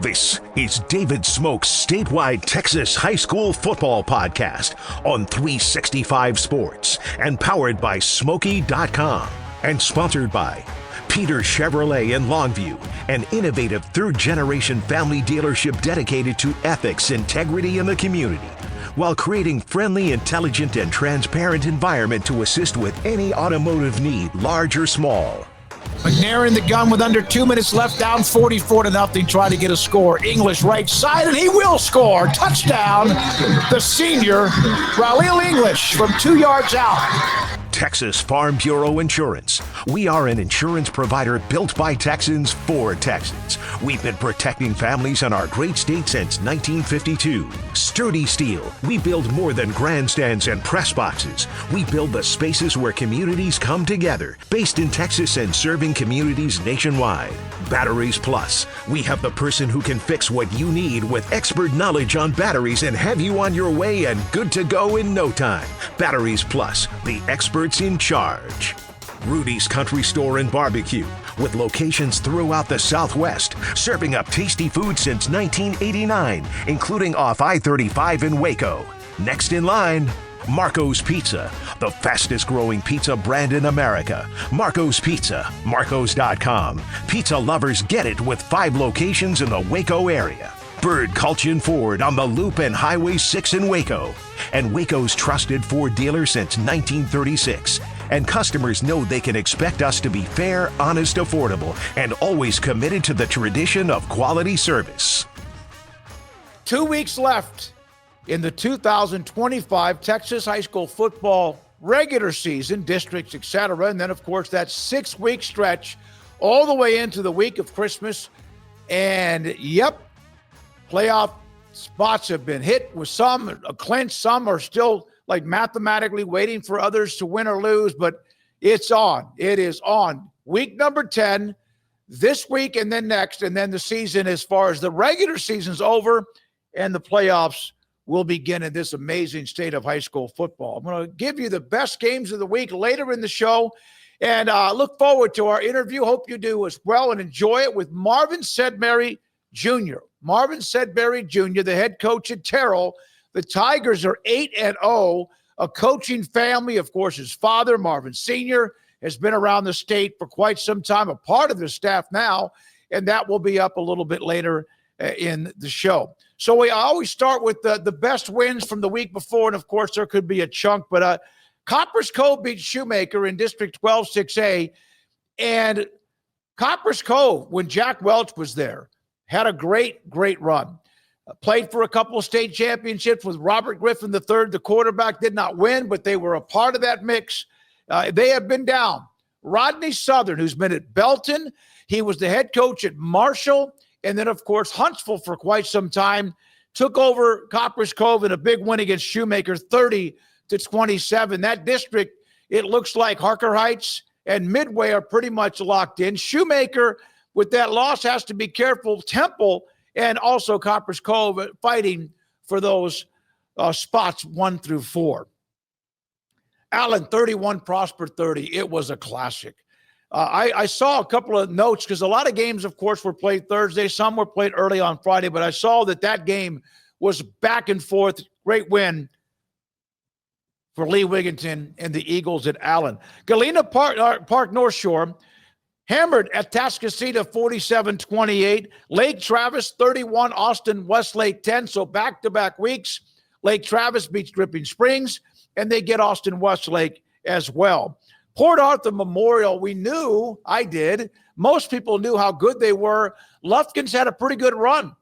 This is David Smoak's Statewide Texas High School Football Podcast on 365 Sports and powered by Smoaky.com and sponsored by Peter Chevrolet in Longview, an innovative third-generation family dealership dedicated to ethics, integrity, and the community, while creating friendly, intelligent, and transparent environment to assist with any automotive need, large or small. McNair in the gun with under 2 minutes left, down 44-0, trying to get a score. English right side, and he will score. Touchdown, the senior, Raul English from 2 yards out. Texas Farm Bureau Insurance. We are an insurance provider built by Texans for Texans. We've been protecting families in our great state since 1952. Sturdy Steel. We build more than grandstands and press boxes. We build the spaces where communities come together. Based in Texas and serving communities nationwide. Batteries Plus. We have the person who can fix what you need with expert knowledge on batteries and have you on your way and good to go in no time. Batteries Plus, the experts in charge. Rudy's Country Store and Barbecue, with locations throughout the Southwest, serving up tasty food since 1989, including off I-35 in Waco. Next in line, Marco's Pizza, the fastest growing pizza brand in America. Marco's Pizza, Marcos.com. Pizza lovers get it with 5 locations in the Waco area. Bird Culchin Ford on the Loop and Highway 6 in Waco. And Waco's trusted Ford dealer since 1936. And customers know they can expect us to be fair, honest, affordable, and always committed to the tradition of quality service. 2 weeks left in the 2025 Texas high school football regular season, districts, etc. And then, of course, that 6-week stretch all the way into the week of Christmas. And, yep, playoff spots have been hit with some a clinch. Some are still like mathematically waiting for others to win or lose, but it's on. It is on. Week number 10 this week and then next, and then the season as far as the regular season's over and the playoffs will begin in this amazing state of high school football. I'm going to give you the best games of the week later in the show, and look forward to our interview. Hope you do as well and enjoy it with Marvin Sedbury Jr. Marvin Sedbury Jr., the head coach at Terrell. The Tigers are 8-0, a coaching family. Of course, his father, Marvin Sr., has been around the state for quite some time, a part of the staff now, and that will be up a little bit later in the show. So we always start with the best wins from the week before, and of course there could be a chunk, but Copper's Cove beat Shoemaker in District 12 6A, and Copper's Cove, when Jack Welch was there, had a great run. Played for a couple of state championships with Robert Griffin III. The quarterback did not win, but they were a part of that mix. They have been down. Rodney Southern, who's been at Belton, he was the head coach at Marshall, and then, of course, Huntsville for quite some time, took over Copper's Cove in a big win against Shoemaker, 30-27. That district, it looks like Harker Heights and Midway are pretty much locked in. Shoemaker, with that loss, has to be careful. Temple and also Copper's Cove fighting for those spots 1 through 4. Allen, 31, Prosper, 30. It was a classic. I saw a couple of notes because a lot of games, of course, were played Thursday. Some were played early on Friday, but I saw that game was back and forth. Great win for Lee Wigginton and the Eagles at Allen. Galena Park North Shore hammered at Atascocita 47-28. Lake Travis 31, Austin Westlake 10. So back-to-back weeks, Lake Travis beats Dripping Springs, and they get Austin Westlake as well. Port Arthur Memorial, we knew, I did, most people knew how good they were. Lufkin's had a pretty good run.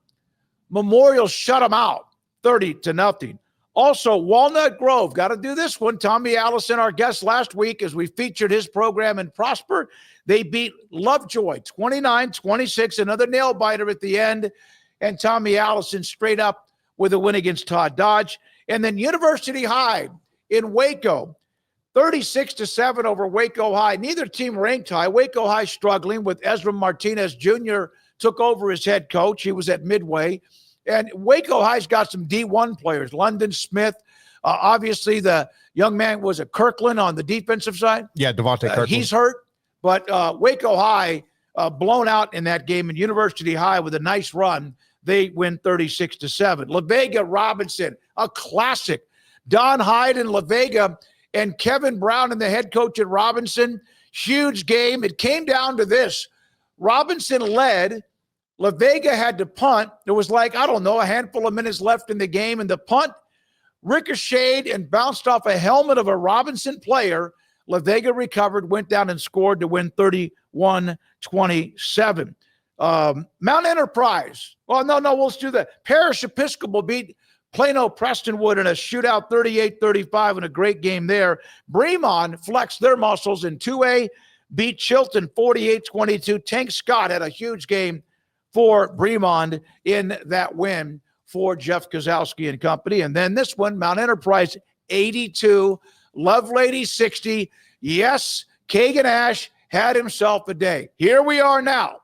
Memorial shut them out, 30-0. Also, Walnut Grove, got to do this one. Tommy Allison, our guest last week, as we featured his program in Prosper, they beat Lovejoy 29-26, another nail-biter at the end. And Tommy Allison straight up with a win against Todd Dodge. And then University High in Waco, 36-7 over Waco High. Neither team ranked high. Waco High struggling with Ezra Martinez Jr. took over as head coach. He was at Midway. And Waco High's got some D1 players. London Smith. Obviously, the young man was at Kirkland on the defensive side. Yeah, Devontae Kirkland. He's hurt. But Waco High blown out in that game, and University High with a nice run. they win 36-7. La Vega Robinson, a classic. Don Hyde and La Vega and Kevin Brown and the head coach at Robinson, huge game. It came down to this. Robinson led. La Vega had to punt. There was a handful of minutes left in the game, and the punt ricocheted and bounced off a helmet of a Robinson player. La Vega recovered, went down and scored to win 31-27. Mount Enterprise. Well, no, let's do that. Parish Episcopal beat Plano Prestonwood in a shootout 38-35 in a great game there. Bremond flexed their muscles in 2A, beat Chilton 48-22. Tank Scott had a huge game for Bremond in that win for Jeff Kozowski and company. And then this one, Mount Enterprise 82, Lovelady 60. Yes, Kagan Ash had himself a day. Here we are now.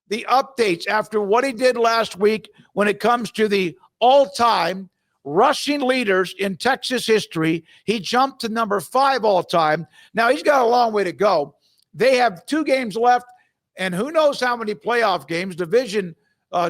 The updates after what he did last week when it comes to the all-time rushing leaders in Texas history. He jumped to number 5 all-time. Now, he's got a long way to go. They have 2 games left, and who knows how many playoff games. Division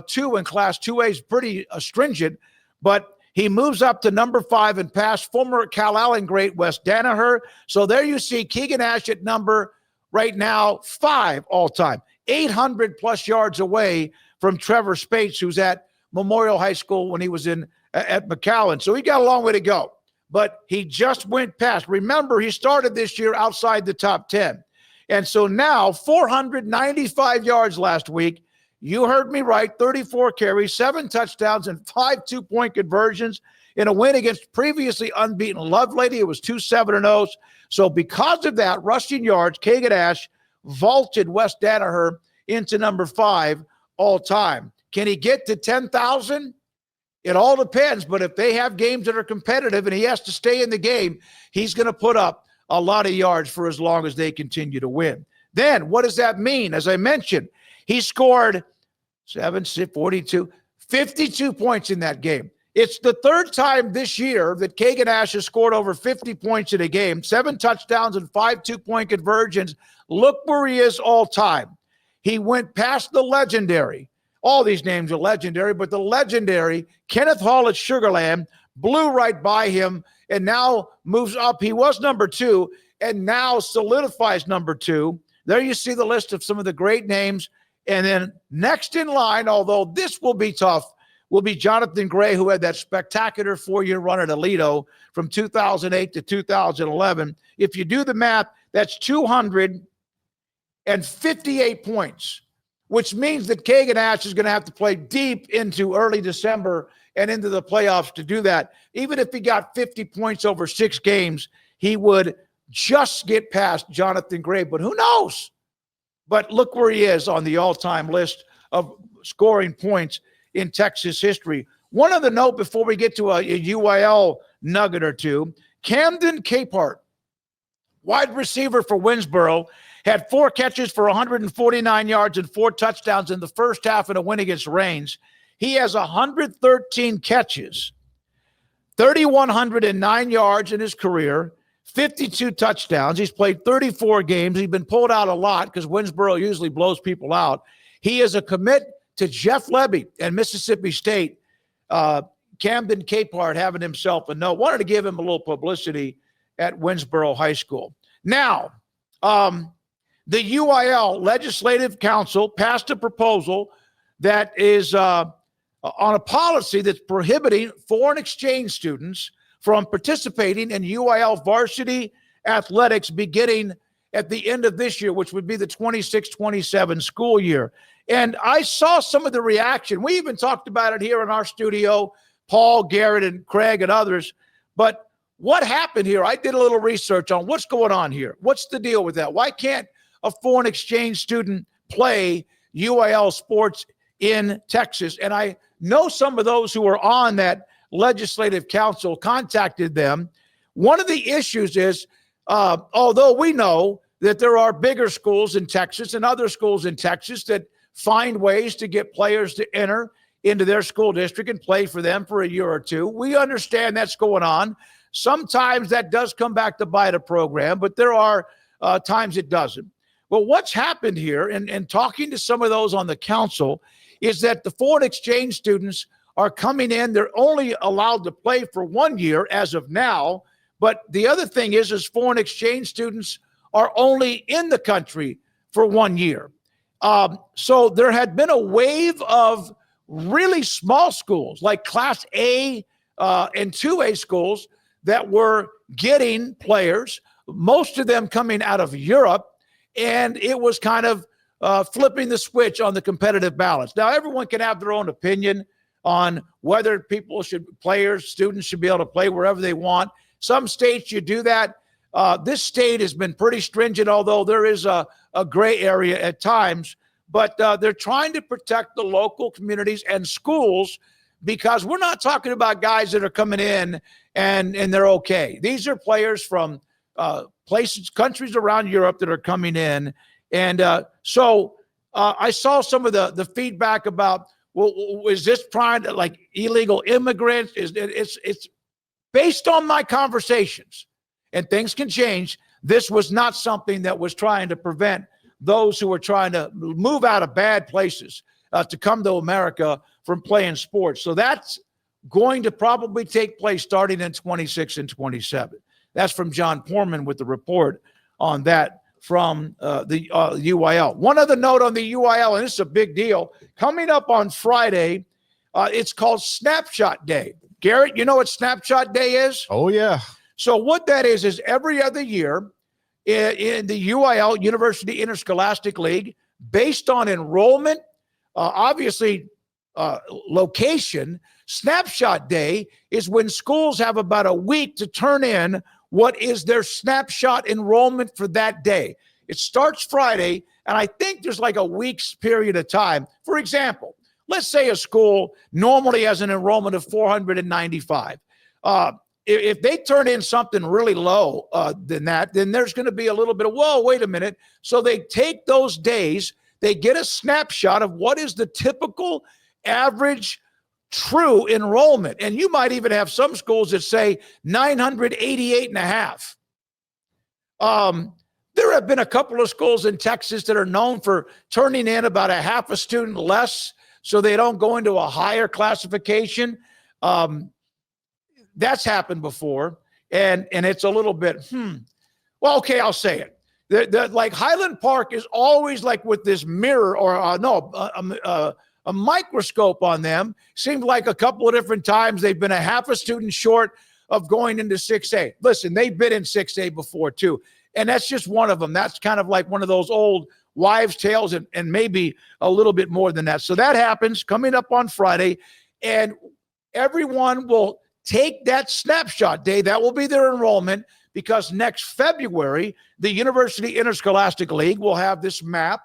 2 in Class 2A is pretty stringent, but he moves up to number 5 and past former Cal Allen great Wes Danaher. So there you see Keegan Ash at number right now 5 all-time, 800-plus yards away from Trevor Spates, who's at Memorial High School when he was at McAllen. So he got a long way to go, but he just went past. Remember, he started this year outside the top 10. And so now 495 yards last week. You heard me right, 34 carries, 7 touchdowns, and 5 two-point conversions in a win against previously unbeaten Lovelady. It was 2 7-0s. So because of that, rushing yards, Kagan Ash vaulted Wes Danaher into number 5 all-time. Can he get to 10,000? It all depends, but if they have games that are competitive and he has to stay in the game, he's going to put up a lot of yards for as long as they continue to win. Then what does that mean? As I mentioned, he scored 52 points in that game. It's the 3rd time this year that Kagan Ash has scored over 50 points in a game, 7 touchdowns and 5 two-point conversions. Look where he is all time. He went past the legendary. All these names are legendary, but the legendary Kenneth Hall at Sugarland blew right by him and now moves up. He was number 2 and now solidifies number 2. There you see the list of some of the great names. And then next in line, although this will be tough, will be Jonathan Gray, who had that spectacular 4-year run at Aledo from 2008 to 2011. If you do the math, that's 258 points, which means that Kagan Ash is going to have to play deep into early December and into the playoffs to do that. Even if he got 50 points over 6 games, he would just get past Jonathan Gray. But who knows? But look where he is on the all-time list of scoring points in Texas history. One other note before we get to a UIL nugget or two, Camden Capehart, wide receiver for Winsboro, had 4 catches for 149 yards and 4 touchdowns in the first half in a win against Rains. He has 113 catches, 3,109 yards in his career, 52 touchdowns. He's played 34 games. He's been pulled out a lot because Winsboro usually blows people out. He is a commit to Jeff Lebby and Mississippi State. Camden Capehart having himself a note. Wanted to give him a little publicity at Winsboro High School. Now, the UIL Legislative Council passed a proposal that is on a policy that's prohibiting foreign exchange students from participating in UIL varsity athletics beginning at the end of this year, which would be the 26-27 school year. And I saw some of the reaction. We even talked about it here in our studio, Paul, Garrett, and Craig and others. But what happened here? I did a little research on what's going on here. What's the deal with that? Why can't a foreign exchange student play UIL sports in Texas? And I know some of those who are on that Legislative Council contacted them. One of the issues is, although we know that there are bigger schools in Texas and other schools in Texas that find ways to get players to enter into their school district and play for them for a year or two, we understand that's going on. Sometimes that does come back to bite a program, but there are times it doesn't. Well, what's happened here, and talking to some of those on the council, is that the foreign exchange students are coming in. They're only allowed to play for 1 year as of now. But the other thing is foreign exchange students are only in the country for 1 year. So there had been a wave of really small schools like Class A and 2A schools that were getting players, most of them coming out of Europe. And it was kind of flipping the switch on the competitive balance. Now, everyone can have their own opinion on whether students should be able to play wherever they want. Some states you do that. This state has been pretty stringent, although there is a gray area at times. But they're trying to protect the local communities and schools, because we're not talking about guys that are coming in and they're okay. These are players from countries around Europe that are coming in. And so I saw some of the feedback about, well, is this trying to, like, illegal immigrants? It's based on my conversations, and things can change. This was not something that was trying to prevent those who were trying to move out of bad places to come to America from playing sports. So that's going to probably take place starting in 26 and 27. That's from John Porman with the report on that from the UIL. One other note on the UIL, and this is a big deal. Coming up on Friday, it's called Snapshot Day. Garrett, you know what Snapshot Day is? Oh, yeah. So what that is every other year in the UIL, University Interscholastic League, based on enrollment, obviously location, Snapshot Day is when schools have about a week to turn in what is their snapshot enrollment for that day. It starts Friday, and I think there's like a week's period of time. For example, let's say a school normally has an enrollment of 495. If they turn in something really low than that, then there's going to be a little bit of, whoa, wait a minute. So they take those days, they get a snapshot of what is the typical average true enrollment. And you might even have some schools that say 988 and a half. There have been a couple of schools in Texas that are known for turning in about a half a student less so they don't go into a higher classification. That's happened before, and it's a little bit, well, okay, I'll say it. Like Highland Park is always like with this mirror or a microscope on them. Seemed like a couple of different times they've been a half a student short of going into 6A. Listen, they've been in 6A before too, and that's just one of them. That's kind of like one of those old wives' tales, and maybe a little bit more than that. So that happens coming up on Friday, and everyone will take that snapshot day. That will be their enrollment, because next February, the University Interscholastic League will have this map,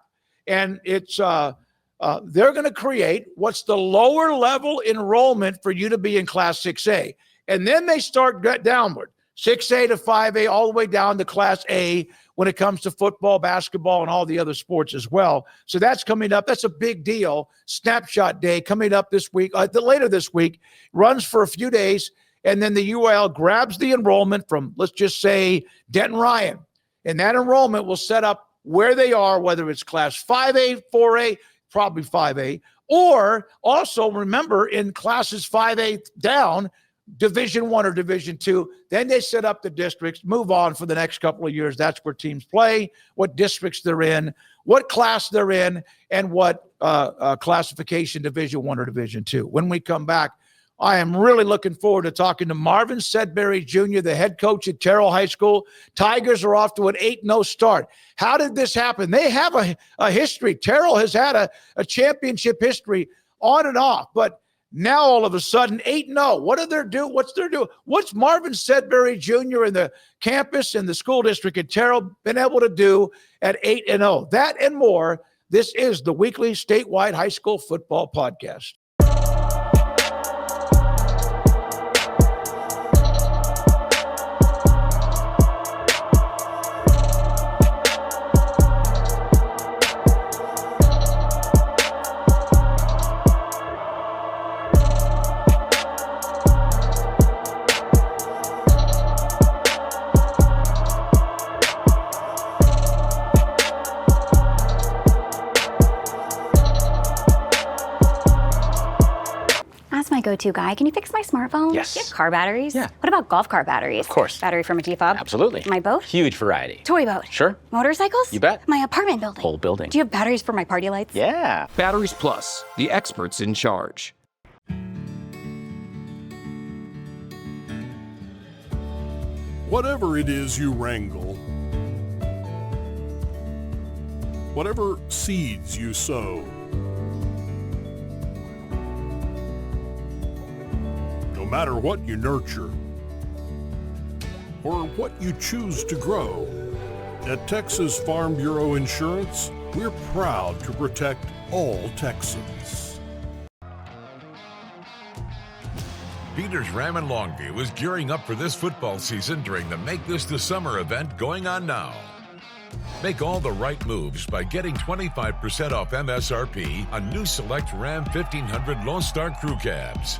and it's they're going to create what's the lower level enrollment for you to be in Class 6A. And then they start downward, 6A to 5A, all the way down to Class A when it comes to football, basketball, and all the other sports as well. So that's coming up. That's a big deal. Snapshot Day coming up this week, later this week, runs for a few days. And then the UIL grabs the enrollment from, let's just say, Denton Ryan. And that enrollment will set up where they are, whether it's Class 5A, 4A, probably 5A, or also remember in classes 5A down, Division I or Division II, then they set up the districts, move on for the next couple of years. That's where teams play, what districts they're in, what class they're in, and what classification, Division I or Division II. When we come back, I am really looking forward to talking to Marvin Sedbury Jr., the head coach at Terrell High School. Tigers are off to an 8-0 start. How did this happen? They have a history. Terrell has had a championship history on and off, but now all of a sudden 8-0. What do they do? What's their do? What's Marvin Sedbury Jr. and the campus and the school district at Terrell been able to do at 8-0? That and more. This is the weekly statewide high school football podcast. go-to guy. Can you fix my smartphone? Yes. Do you have car batteries? Yeah. What about golf cart batteries? Of course. Battery from a T-fob? Absolutely. My boat? Huge variety. Toy boat? Sure. Motorcycles? You bet. My apartment building? Whole building. Do you have batteries for my party lights? Yeah. Batteries Plus, the experts in charge. Whatever it is you wrangle, whatever seeds you sow, no matter what you nurture or what you choose to grow, at Texas Farm Bureau Insurance, we're proud to protect all Texans. Peters Ram in Longview is gearing up for this football season during the Make This the Summer event going on now. Make all the right moves by getting 25% off MSRP on new select Ram 1500 Lone Star Crew Cabs.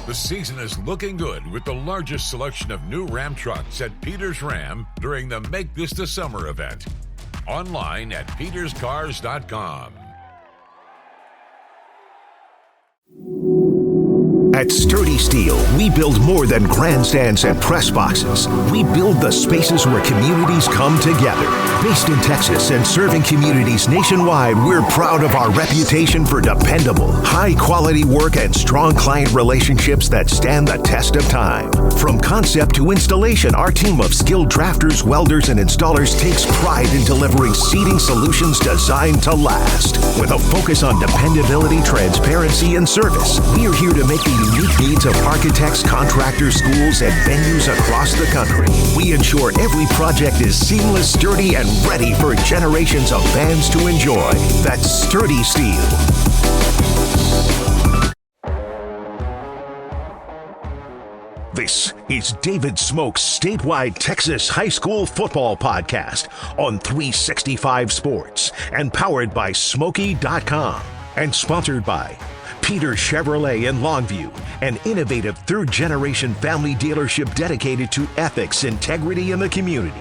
The season is looking good with the largest selection of new Ram trucks at Peters Ram during the Make This the Summer event. Online at peterscars.com. At Sturdy Steel, we build more than grandstands and press boxes. We build the spaces where communities come together. Based in Texas and serving communities nationwide, we're proud of our reputation for dependable, high-quality work and strong client relationships that stand the test of time. From concept to installation, our team of skilled drafters, welders, and installers takes pride in delivering seating solutions designed to last. With a focus on dependability, transparency, and service, we are here to make the unique needs of architects, contractors, schools, and venues across the country. We ensure every project is seamless, sturdy, and ready for generations of fans to enjoy. That's Sturdy Steel. This is David Smoak's Statewide Texas High School Football Podcast on 365 Sports and powered by Smoaky.com and sponsored by Peter Chevrolet in Longview, an innovative third-generation family dealership dedicated to ethics, integrity, and the community,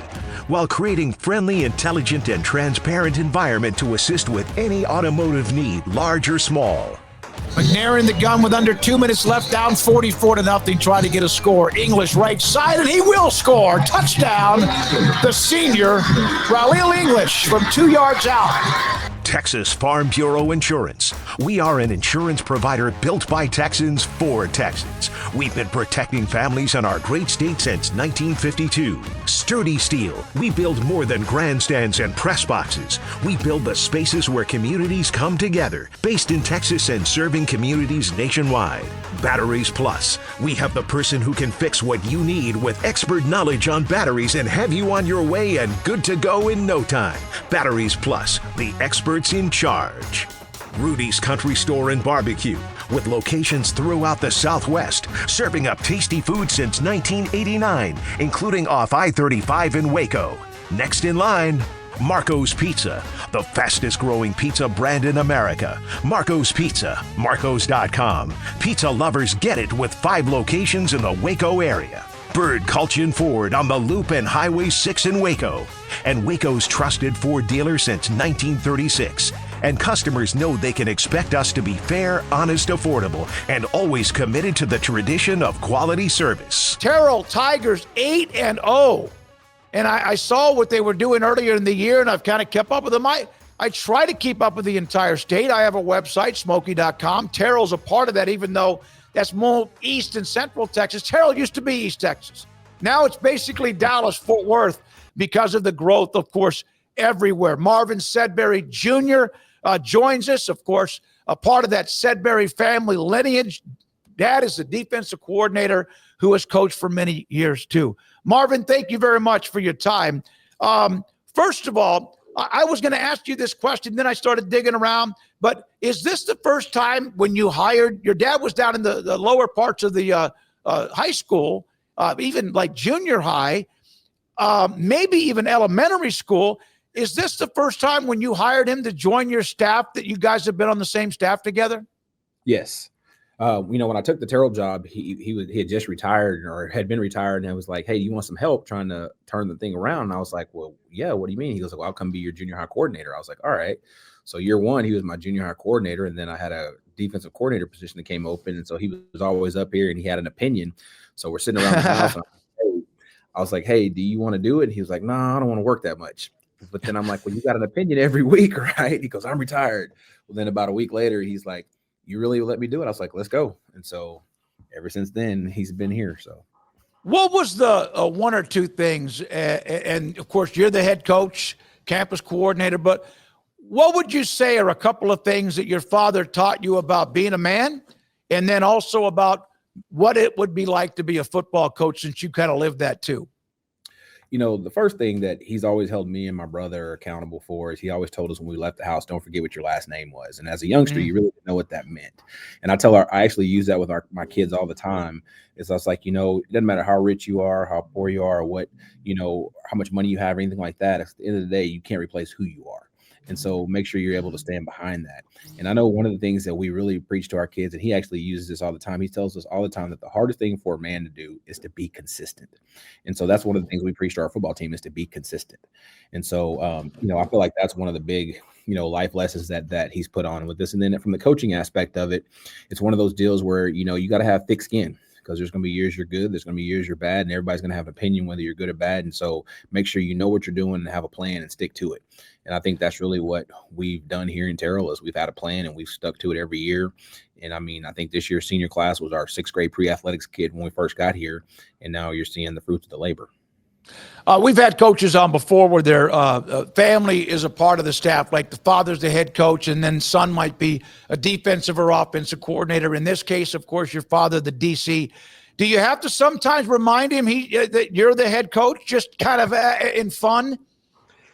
while creating friendly, intelligent, and transparent environment to assist with any automotive need, large or small. McNair in the gun with under 2 minutes left, down 44-0, trying to get a score. English right side, and he will score. Touchdown, the senior, Raul English, from 2 yards out. Texas Farm Bureau Insurance. We are an insurance provider built by Texans for Texans. We've been protecting families in our great state since 1952. Sturdy Steel. We build more than grandstands and press boxes. We build the spaces where communities come together. Based in Texas and serving communities nationwide. Batteries Plus. We have the person who can fix what you need with expert knowledge on batteries and have you on your way and good to go in no time. Batteries Plus, the experts in charge. Rudy's Country Store and Barbecue, with locations throughout the Southwest, serving up tasty food since 1989, including off I-35 in Waco. Next in line, Marco's Pizza, the fastest growing pizza brand in America. Marco's Pizza, Marcos.com. Pizza lovers get it with 5 locations in the Waco area. Bird Culchin Ford on the Loop and Highway 6 in Waco. And Waco's trusted Ford dealer since 1936. And customers know they can expect us to be fair, honest, affordable, and always committed to the tradition of quality service. Terrell Tigers 8-0. And I saw what they were doing earlier in the year, and I've kind of kept up with them. I try to keep up with the entire state. I have a website, Smoaky.com. Terrell's a part of that, even though that's more East and Central Texas. Terrell used to be East Texas. Now it's basically Dallas, Fort Worth, because of the growth, of course, everywhere. Marvin Sedbury Jr. Joins us, of course, a part of that Sedbury family lineage. Dad is the defensive coordinator who has coached for many years, too. Marvin, thank you very much for your time. First of all, I was going to ask you this question, then I started digging around. But is this the first time when you hired, your dad was down in the lower parts of the high school, even like junior high, maybe even elementary school. Is this the first time when you hired him to join your staff that you guys have been on the same staff together? Yes. When I took the Terrell job, he had just retired or had been retired, and I was like, "Hey, you want some help trying to turn the thing around?" And I was like, "Well, yeah. What do you mean?" He goes, "Well, I'll come be your junior high coordinator." I was like, "All right." So year one, he was my junior high coordinator, and then I had a defensive coordinator position that came open. And so he was always up here and he had an opinion. So we're sitting around the house. And I was like, hey, do you want to do it? And he was like, no, I don't want to work that much. But then I'm like, well, you got an opinion every week, right? He goes, I'm retired. Well, then about a week later, he's like, you really let me do it? I was like, let's go. And so ever since then, he's been here. So what was the one or two things? And of course, you're the head coach, campus coordinator, but what would you say are a couple of things that your father taught you about being a man, and then also about what it would be like to be a football coach, since you kind of lived that too? You know, the first thing that he's always held me and my brother accountable for is he always told us when we left the house, don't forget what your last name was. And as a youngster, you really didn't know what that meant. And I actually use that with my kids all the time. Is I was like, you know, it doesn't matter how rich you are, how poor you are, or what, you know, how much money you have, or anything like that. At the end of the day, you can't replace who you are. And so make sure you're able to stand behind that. And I know one of the things that we really preach to our kids, and he actually uses this all the time. He tells us all the time that the hardest thing for a man to do is to be consistent. And so that's one of the things we preach to our football team, is to be consistent. And so, you know, I feel like that's one of the big, you know, life lessons that he's put on with this. And then from the coaching aspect of it, it's one of those deals where, you know, you got to have thick skin, because there's going to be years you're good, there's going to be years you're bad, and everybody's going to have an opinion whether you're good or bad. And so make sure you know what you're doing and have a plan and stick to it. And I think that's really what we've done here in Terrell, is we've had a plan and we've stuck to it every year. And I mean, I think this year's senior class was our 6th grade pre-athletics kid when we first got here, and now you're seeing the fruits of the labor. We've had coaches on before where their family is a part of the staff, like the father's the head coach, and then son might be a defensive or offensive coordinator. In this case, of course, your father, the DC. Do you have to sometimes remind him that you're the head coach, just kind of in fun?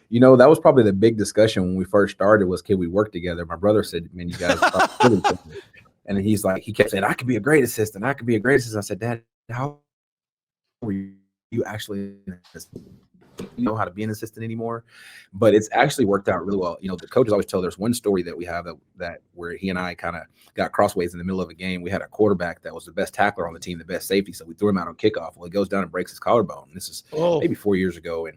You know, that was probably the big discussion when we first started, was, can we work together? My brother said, man, you guys are really good. And he's like, he kept saying, I could be a great assistant. I could be a great assistant. I said, Dad, how were you actually know how to be an assistant anymore? But it's actually worked out really well. You know, the coaches always tell, there's one story that we have that where he and I kind of got crossways in the middle of a game. We had a quarterback that was the best tackler on the team, the best safety. So we threw him out on kickoff. Well, he goes down and breaks his collarbone. This is maybe 4 years ago.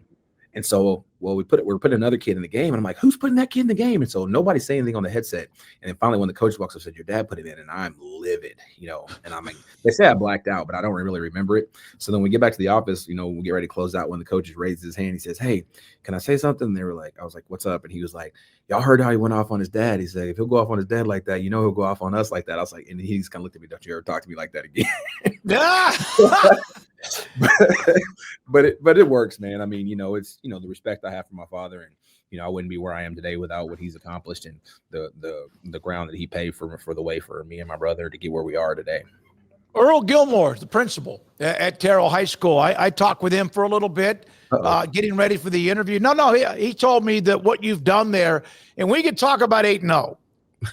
And so, well, we're putting another kid in the game, and I'm like, who's putting that kid in the game? And so nobody's saying anything on the headset. And then finally, when the coach walks up, said, your dad put him in, and I'm livid, you know. And I'm like, they say I blacked out, but I don't really remember it. So then we get back to the office, you know, we get ready to close out, when the coach raises his hand, he says, hey, can I say something? And they were like, I was like, what's up? And he was like, y'all heard how he went off on his dad. He said, if he'll go off on his dad like that, you know, he'll go off on us like that. I was like, and he just kind of looked at me, don't you ever talk to me like that again? but it works, man. I mean, you know, it's, you know, the respect I have for my father, and, you know, I wouldn't be where I am today without what he's accomplished and the ground that he paved for the way for me and my brother to get where we are today. Earl Gilmore, the principal at Terrell High School. I talked with him for a little bit, getting ready for the interview. He told me that what you've done there, and we could talk about 8-0,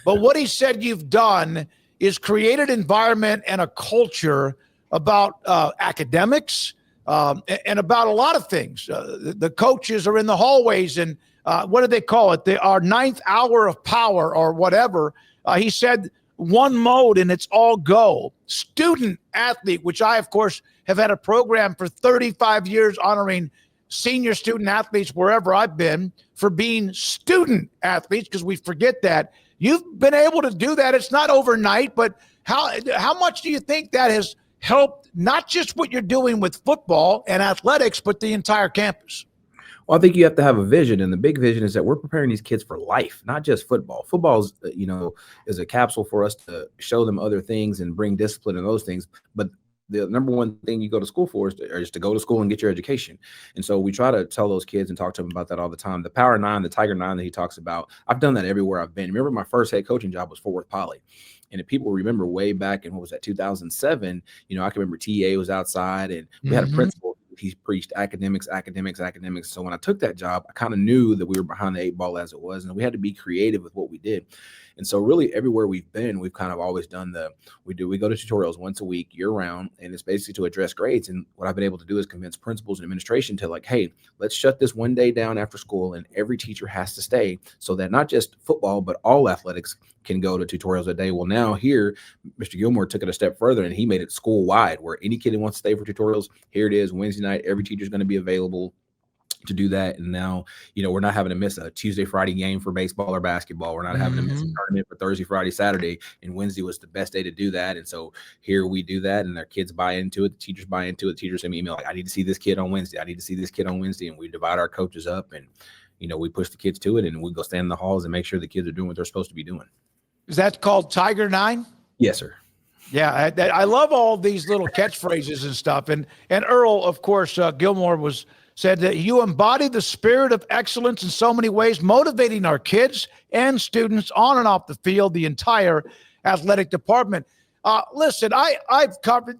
but what he said you've done is create an environment and a culture about academics and about a lot of things. The coaches are in the hallways, and what do they call it? Our 9th hour of power or whatever. He said one mode, and it's all go. Student athlete, which I, of course, have had a program for 35 years honoring senior student athletes wherever I've been for being student athletes, because we forget that. You've been able to do that. It's not overnight, but how much do you think that has helped, not just what you're doing with football and athletics, but the entire campus? Well, I think you have to have a vision, and the big vision is that we're preparing these kids for life, not just football. Football is, you know, is a capsule for us to show them other things and bring discipline and those things. But the number one thing you go to school for is to go to school and get your education. And so we try to tell those kids and talk to them about that all the time. The Power 9, the Tiger 9 that he talks about, I've done that everywhere I've been. Remember, my first head coaching job was Fort Worth Poly. And if people remember way back in, what was that, 2007, you know, I can remember TA was outside, and we had a principal. He preached academics. So when I took that job, I kind of knew that we were behind the 8 ball as it was, and we had to be creative with what we did. And so really everywhere we've been, we've kind of always done we go to tutorials once a week, year round, and it's basically to address grades. And what I've been able to do is convince principals and administration to, like, hey, let's shut this one day down after school, and every teacher has to stay, so that not just football, but all athletics can go to tutorials a day. Well, now here, Mr. Gilmore took it a step further, and he made it school wide, where any kid who wants to stay for tutorials, here it is, Wednesday night, every teacher's going to be available. to do that. And now, we're not having to miss a Tuesday, Friday game for baseball or basketball. We're not having to miss a tournament for Thursday, Friday, Saturday, and Wednesday was the best day to do that. And so here we do that, and their kids buy into it. The teachers buy into it. The teachers send me email like, I need to see this kid on Wednesday. I need to see this kid on Wednesday. And we divide our coaches up, and, we push the kids to it, and we go stand in the halls and make sure the kids are doing what they're supposed to be doing. Is that called Tiger 9? Yes, sir. Yeah, I love all these little catchphrases and stuff. And Earl, of course, Gilmore said that you embody the spirit of excellence in so many ways, motivating our kids and students on and off the field, the entire athletic department. Listen, I've covered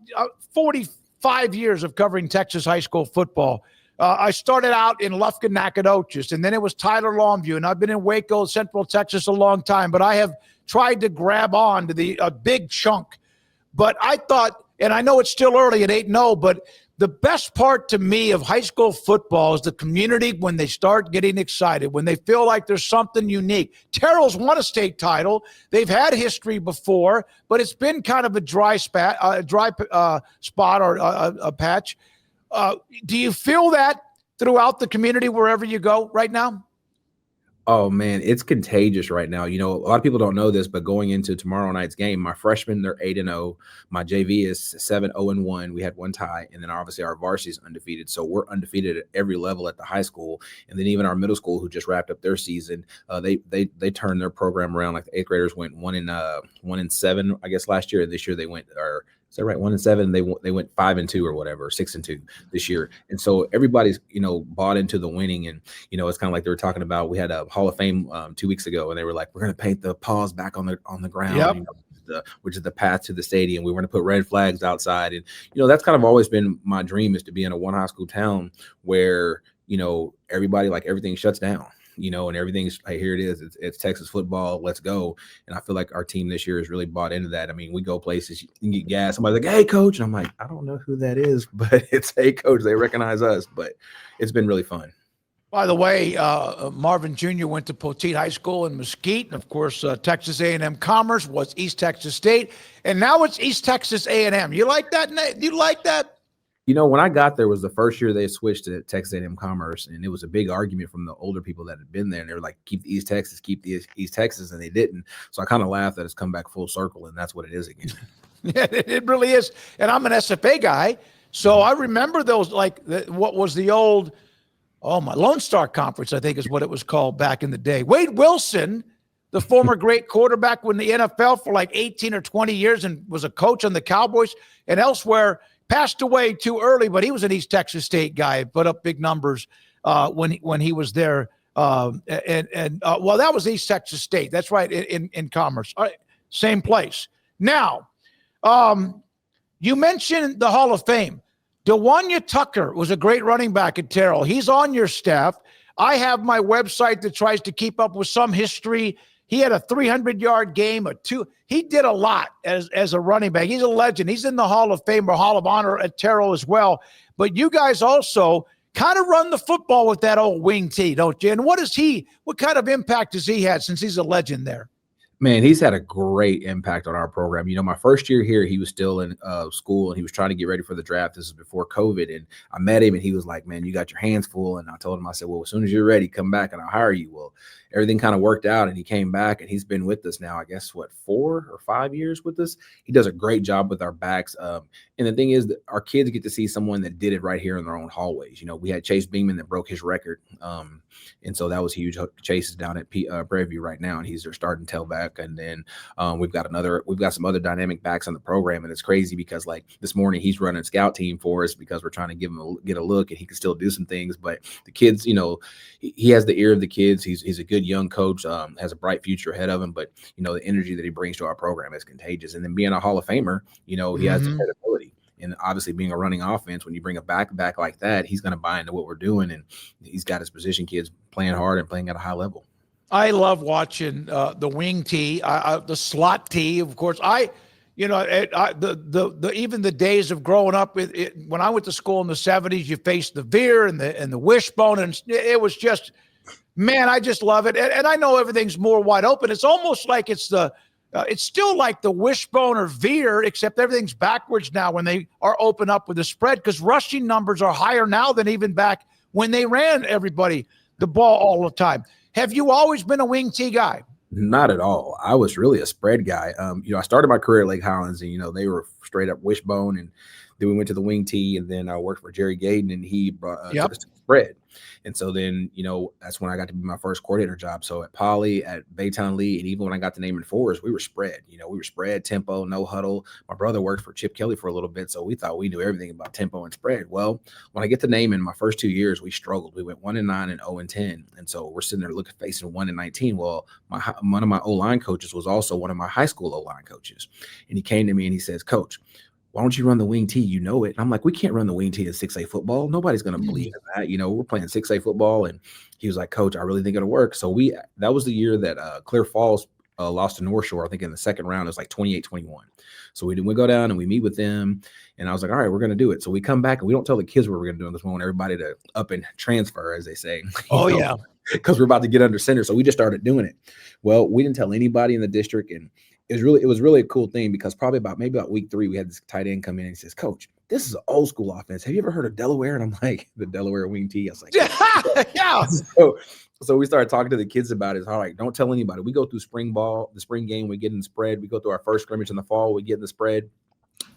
45 years of covering Texas high school football. I started out in Lufkin, Nacogdoches, and then it was Tyler Longview, and I've been in Waco, Central Texas a long time, but I have tried to grab on to a big chunk. But I thought, and I know it's still early at 8-0, but the best part to me of high school football is the community when they start getting excited, when they feel like there's something unique. Terrell's won a state title. They've had history before, but it's been kind of a dry spot or a patch. Do you feel that throughout the community wherever you go right now? Oh, man, it's contagious right now. A lot of people don't know this, but going into tomorrow night's game, my freshmen, they're 8-0. My JV is 7-0-1. We had one tie. And then obviously our varsity is undefeated. So we're undefeated at every level at the high school. And then even our middle school, who just wrapped up their season, they turned their program around. Like the 8th graders went 1-7, I guess, last year. And this year they went, is that right? 1-7. They went 5-2 or whatever, 6-2 this year. And so everybody's, bought into the winning. And, it's kind of like they were talking about, we had a Hall of Fame 2 weeks ago, and they were like, we're going to paint the paws back on the ground, yep. Which is the path to the stadium. We were going to put red flags outside. And, that's kind of always been my dream, is to be in a one high school town where, everybody, like, everything shuts down. And everything's, hey, here it is. It's Texas football. Let's go. And I feel like our team this year has really bought into that. I mean, we go places, you can get gas. Somebody's like, hey, coach. And I'm like, I don't know who that is, but it's, hey, coach. They recognize us. But it's been really fun. By the way, Marvin Jr. went to Poteet High School in Mesquite. And, of course, Texas A&M Commerce was East Texas State. And now it's East Texas A&M. You like that, Nate? You like that? When I got there was the first year they switched to Texas A&M Commerce, and it was a big argument from the older people that had been there. And they were like, keep the East Texas, and they didn't. So I kind of laughed that it's come back full circle, and that's what it is again. Yeah, it really is. And I'm an SFA guy, so I remember those, like, what was the old, my Lone Star Conference, I think is what it was called back in the day. Wade Wilson, the former great quarterback, in the NFL for like 18 or 20 years and was a coach on the Cowboys and elsewhere, passed away too early, but he was an East Texas State guy, put up big numbers when he was there. Well, that was East Texas State. That's right, in Commerce. All right, same place. Now, you mentioned the Hall of Fame. DeWanya Tucker was a great running back at Terrell. He's on your staff. I have my website that tries to keep up with some history. He had a 300-yard game, he did a lot as a running back. He's a legend. He's in the Hall of Fame or Hall of Honor at Terrell as well. But you guys also kind of run the football with that old wing T, don't you? And what kind of impact has he had since he's a legend there? Man, he's had a great impact on our program. My first year here, he was still in school, and he was trying to get ready for the draft. This is before COVID, and I met him, and he was like, man, you got your hands full. And I told him, I said, well, as soon as you're ready, come back, and I'll hire you. Well, everything kind of worked out, and he came back, and he's been with us now, I guess, 4 or 5 years with us. He does a great job with our backs. And the thing is that our kids get to see someone that did it right here in their own hallways. We had Chase Beeman that broke his record. And so that was huge. Chase is down at Prairie View right now, and he's their starting tailback. And then we've got some other dynamic backs on the program. And it's crazy because, like, this morning he's running a scout team for us because we're trying to get a look, and he can still do some things. But the kids, he has the ear of the kids. He's a good young coach, has a bright future ahead of him. But, the energy that he brings to our program is contagious. And then being a Hall of Famer, he has the credibility. And obviously being a running offense, when you bring a back like that, he's going to buy into what we're doing. And he's got his position kids playing hard and playing at a high level. I love watching the wing tee, the slot tee. Of course, even the days of growing up when I went to school in the 70s, you faced the veer and the wishbone, and it was just, man, I just love it. And I know everything's more wide open. It's almost like it's still like the wishbone or veer, except everything's backwards now when they are open up with the spread, because rushing numbers are higher now than even back when they ran everybody the ball all the time. Have you always been a wing T guy? Not at all. I was really a spread guy. I started my career at Lake Highlands, and they were straight up wishbone, and then we went to the wing T, and then I worked for Jerry Gayden, and he brought took us to spread. And so then, that's when I got to be my first coordinator job. So at Poly, at Baytown Lee, and even when I got to Naaman Forest, we were spread. We were spread, tempo, no huddle. My brother worked for Chip Kelly for a little bit, so we thought we knew everything about tempo and spread. Well, when I get to Naaman, my first 2 years, we struggled. We went 1-9 and 0-10. And so we're sitting there facing 1-19. Well, one of my O-line coaches was also one of my high school O-line coaches. And he came to me and he says, Coach, why don't you run the wing T? You know it. And I'm like, we can't run the wing T in 6A football. Nobody's going to believe in that. We're playing 6A football. And he was like, Coach, I really think it'll work. So that was the year that Clear Falls lost to North Shore, I think in the second round. It was like 28-21. So we go down and we meet with them. And I was like, all right, we're going to do it. So we come back and we don't tell the kids what we're going to do because we want everybody to up and transfer, as they say. Yeah. Because we're about to get under center. So we just started doing it. Well, we didn't tell anybody in the district. And it was really a cool thing because maybe about week 3, we had this tight end come in and he says, Coach, this is an old school offense. Have you ever heard of Delaware? And I'm like, the Delaware wing T. I was like, yeah. So we started talking to the kids about it. It's all right, don't tell anybody. We go through spring ball, the spring game, we get in the spread. We go through our first scrimmage in the fall, we get in the spread.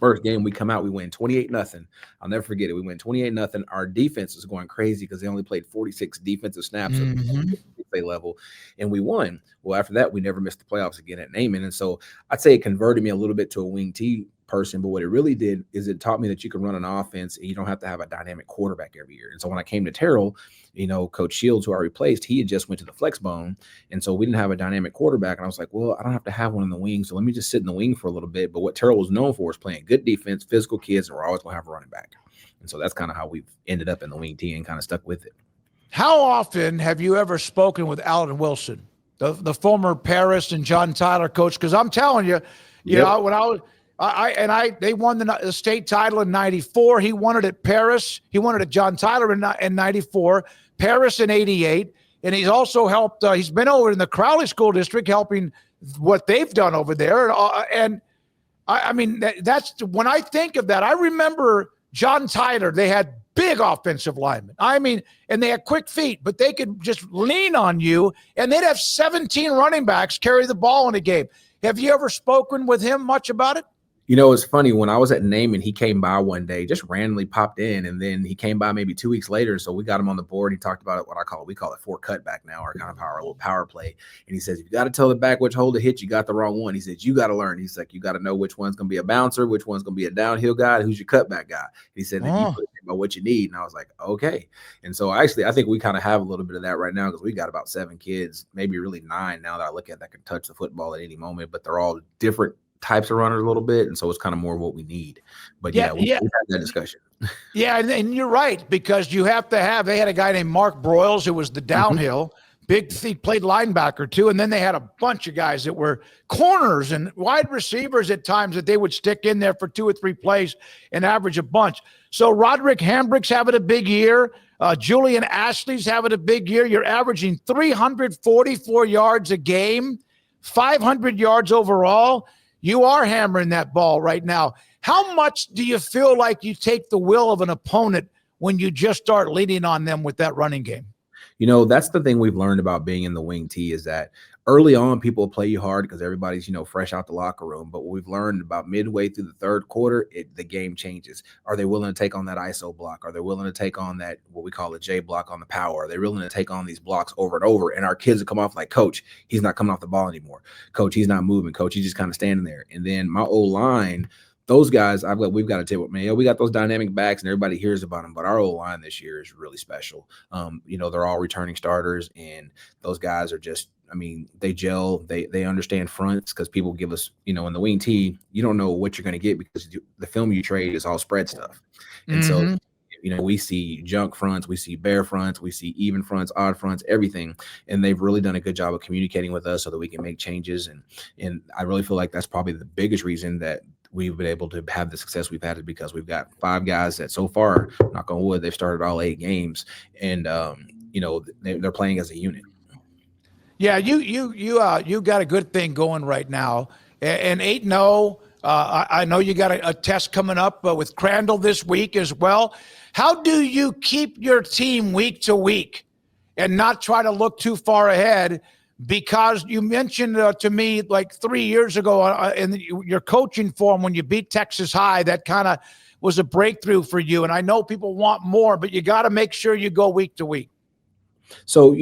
First game, we come out, we win 28-0. I'll never forget it. We win 28-0. Our defense was going crazy because they only played 46 defensive snaps at the level, and we won. Well, after that, we never missed the playoffs again at Naaman. And so I'd say it converted me a little bit to a wing T person, but what it really did is it taught me that you can run an offense and you don't have to have a dynamic quarterback every year. And so when I came to Terrell, Coach Shields, who I replaced, he had just went to the flex bone. And so we didn't have a dynamic quarterback. And I was like, well, I don't have to have one in the wing. So let me just sit in the wing for a little bit. But what Terrell was known for is playing good defense, physical kids, and we're always going to have a running back. And so that's kind of how we've ended up in the wing T and kind of stuck with it. How often have you ever spoken with Alan Wilson, the former Paris and John Tyler coach? Because I'm telling you, when I was they won the state title in 94. He won it at Paris. He won it at John Tyler in 94, Paris in 88. And he's also helped, he's been over in the Crowley School District helping what they've done over there. And I mean, that's when I think of that, I remember John Tyler, they had big offensive linemen. I mean, and they had quick feet, but they could just lean on you and they'd have 17 running backs carry the ball in a game. Have you ever spoken with him much about it? It's funny. When I was at Naaman, he came by one day, just randomly popped in, and then he came by maybe 2 weeks later. So we got him on the board. He talked about it, we call it 4 cutback now, or kind of our little power play. And he says, you got to tell the back which hole to hit. You got the wrong one. He says, you got to learn. He's like, you got to know which one's going to be a bouncer, which one's going to be a downhill guy, who's your cutback guy. He said, you put about what you need. And I was like, okay. And so I think we kind of have a little bit of that right now because we got about 7 kids, maybe really 9 now that I look at that can touch the football at any moment, but they're all different types of runners a little bit, and so it's kind of more what we need. But we've had that discussion. Yeah, and you're right, because you have to have, they had a guy named Mark Broyles who was the downhill, big, he played linebacker too, and then they had a bunch of guys that were corners and wide receivers at times that they would stick in there for 2 or 3 plays and average a bunch. So Roderick Hambrick's having a big year. Julian Ashley's having a big year. You're averaging 344 yards a game, 500 yards overall. You are hammering that ball right now. How much do you feel like you take the will of an opponent when you just start leading on them with that running game? That's the thing we've learned about being in the wing T is that early on people play you hard because everybody's, fresh out the locker room. But what we've learned about midway through the third quarter, the game changes. Are they willing to take on that ISO block? Are they willing to take on that, what we call a J block on the power? Are they willing to take on these blocks over and over? And our kids will come off like, Coach, he's not coming off the ball anymore. Coach, he's not moving. Coach, he's just kind of standing there. And then my O-line, those guys, we've got to tell you, man, we got those dynamic backs and everybody hears about them, but our O-line this year is really special. They're all returning starters, and those guys are just, they gel, they understand fronts, because people give us, in the wing T, you don't know what you're going to get because the film you trade is all spread stuff. And so, we see junk fronts, we see bare fronts, we see even fronts, odd fronts, everything. And they've really done a good job of communicating with us so that we can make changes. And I really feel like that's probably the biggest reason that we've been able to have the success we've had, is because we've got 5 guys that so far, knock on wood, they've started all 8 games, and they're playing as a unit. Yeah, you got a good thing going right now, and 8-0. I know you got a test coming up with Crandall this week as well. How do you keep your team week to week and not try to look too far ahead? Because you mentioned to me like 3 years ago in your coaching form when you beat Texas High, that kind of was a breakthrough for you. And I know people want more, but you got to make sure you go week to week. So,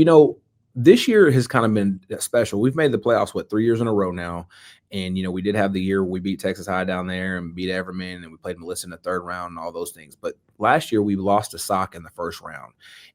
this year has kind of been special. We've made the playoffs, 3 years in a row now. And, we did have the year we beat Texas High down there and beat Everman, and we played Melissa in the third round and all those things. But last year we lost to Sock in the first round.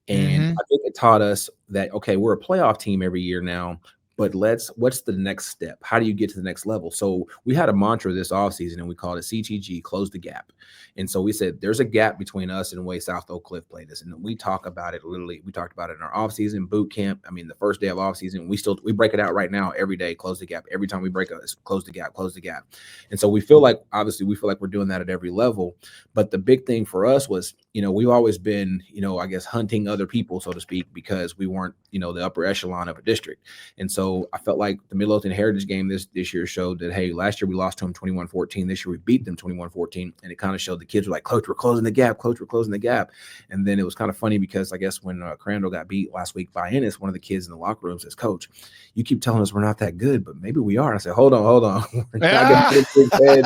And I think it taught us that, okay, we're a playoff team every year now, but what's the next step? How do you get to the next level? So we had a mantra this offseason, and we called it CTG, close the gap. And so we said there's a gap between us and the way South Oak Cliff played us. And we talk about it literally. We talked about it in our offseason boot camp. I mean, the first day of offseason, we break it out right now every day, close the gap. Every time we break it, close the gap, close the gap. And so we feel like we're doing that at every level. But the big thing for us was, we've always been, I guess, hunting other people, so to speak, because we weren't, the upper echelon of a district. And so I felt like the Midlothian Heritage game this year showed that, hey, last year we lost to them 21-14. This year we beat them 21-14. And it kind of showed the kids were like, Coach, we're closing the gap. Coach, we're closing the gap. And then it was kind of funny because I guess when Crandall got beat last week by Ennis, one of the kids in the locker room says, Coach, you keep telling us we're not that good, but maybe we are. And I said, hold on. We're not gonna get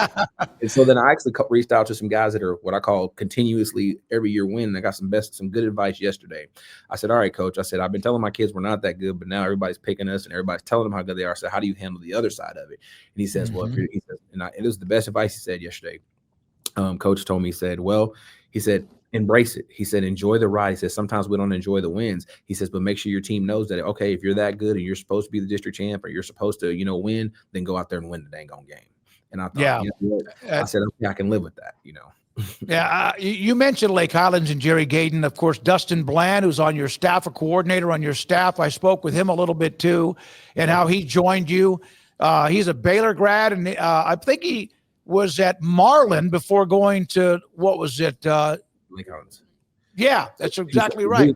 and so then I actually reached out to some guys that are what I call continuously every year win. And I got some good advice yesterday. I said, all right, Coach. I said, I've been telling my kids we're not that good, but now everybody's picking us and everybody's telling them how good they are. So how do you handle the other side of it? And he says, well, it was the best advice he said yesterday. Coach told me, he said, embrace it. He said, enjoy the ride. He says, sometimes we don't enjoy the wins. He says, but make sure your team knows that, okay, if you're that good and you're supposed to be the district champ or you're supposed to, win, then go out there and win the dang on game. And I thought, I said, okay, I can live with that, Yeah, you mentioned Lake Highlands and Jerry Gayden. Of course, Dustin Bland, who's on your staff, a coordinator on your staff. I spoke with him a little bit too, and how he joined you. He's a Baylor grad, and I think he was at Marlin before going to, what was it? Lake Highlands. Yeah, that's exactly right.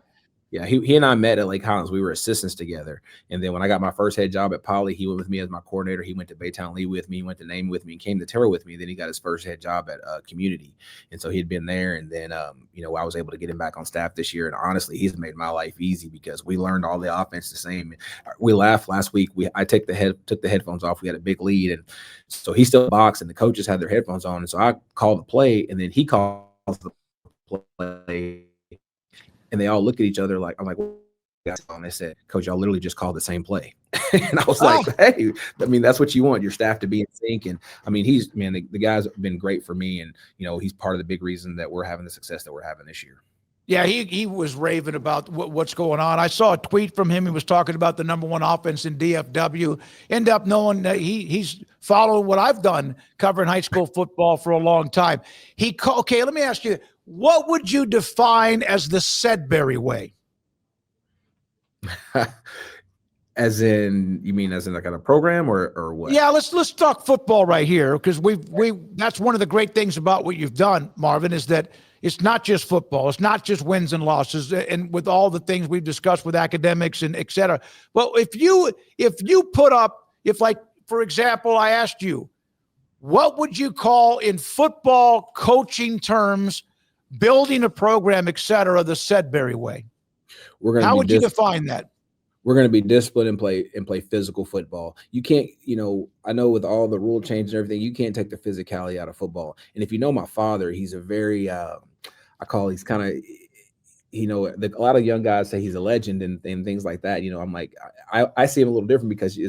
Yeah, he and I met at Lake Highlands. We were assistants together. And then when I got my first head job at Poly, he went with me as my coordinator. He went to Baytown Lee with me. He went to Name with me and came to Terrell with me. Then he got his first head job at Community. And so he'd been there. And then, I was able to get him back on staff this year. And honestly, he's made my life easy because we learned all the offense the same. We laughed last week. I took the headphones off. We had a big lead. And so he still boxed and the coaches had their headphones on. And so I called the play and then he calls the play. And they all look at each other like, I'm like, and they said, Coach, y'all literally just called the same play. And I was like, hey, that's what you want, your staff to be in sync. And the guy's been great for me. And, he's part of the big reason that we're having the success that we're having this year. Yeah, he was raving about what's going on. I saw a tweet from him. He was talking about the number one offense in DFW. End up knowing that he's following what I've done covering high school football for a long time. Okay, let me ask you, what would you define as the Sedbury way? As in like on a program or what? Yeah, let's talk football right here because that's one of the great things about what you've done, Marvin, is that it's not just football. It's not just wins and losses, and with all the things we've discussed with academics and et cetera. Well, if for example, I asked you, what would you call in football coaching terms, building a program, et cetera, the Sedbury way? How would you define that? We're going to be disciplined and play physical football. You can't, I know with all the rule changes and everything, you can't take the physicality out of football. And if you know my father, he's a very, he's kind of, a lot of young guys say he's a legend and things like that. I'm like, I see him a little different because